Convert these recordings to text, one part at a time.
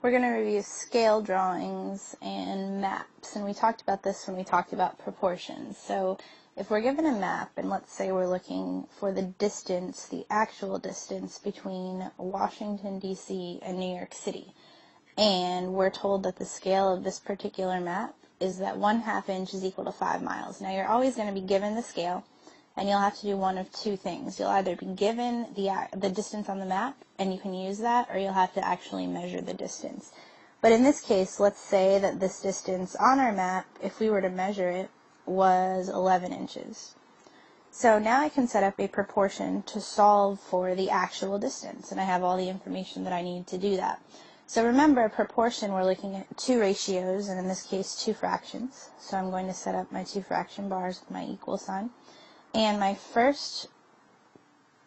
We're going to review scale drawings and maps, and we talked about this when we talked about proportions. So if we're given a map, and let's say we're looking for the distance, the actual distance between Washington, D.C. and New York City, and we're told that the scale of this particular map is that 1/2 inch is equal to 5 miles. Now, you're always going to be given the scale, and you'll have to do one of two things. You'll either be given the distance on the map, and you can use that, or you'll have to actually measure the distance. But in this case, let's say that this distance on our map, if we were to measure it, was 11 inches. So now I can set up a proportion to solve for the actual distance, and I have all the information that I need to do that. So remember, a proportion, we're looking at two ratios, and in this case, two fractions. So I'm going to set up my two fraction bars with my equal sign. And my first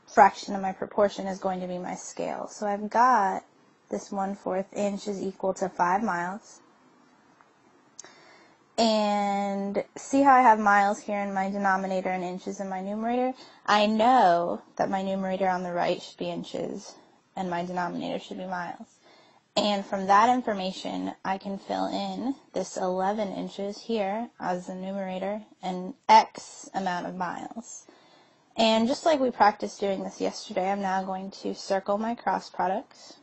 fraction of my proportion is going to be my scale. So I've got this 1/4 inch is equal to 5 miles. And see how I have miles here in my denominator and inches in my numerator? I know that my numerator on the right should be inches and my denominator should be miles. And from that information, I can fill in this 11 inches here as the numerator and X amount of miles. And just like we practiced doing this yesterday, I'm now going to circle my cross products.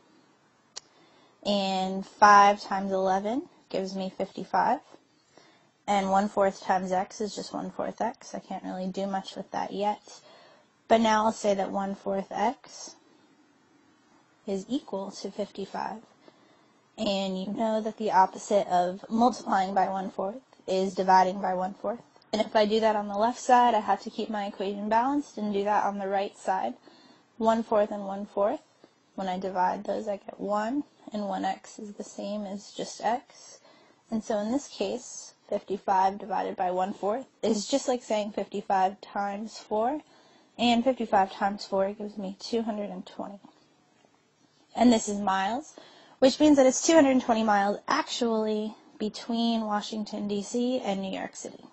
And 5 times 11 gives me 55. And 1/4 times X is just 1/4 X. I can't really do much with that yet. But now I'll say that 1/4 X is equal to 55. And you know that the opposite of multiplying by 1/4 is dividing by 1/4. And if I do that on the left side, I have to keep my equation balanced and do that on the right side. 1/4 and 1/4. When I divide those, I get 1, and 1x is the same as just x. And so in this case, 55 divided by 1/4 is just like saying 55 times 4. And 55 times 4 gives me 220. And this is miles, which means that it's 220 miles actually between Washington, D.C. and New York City.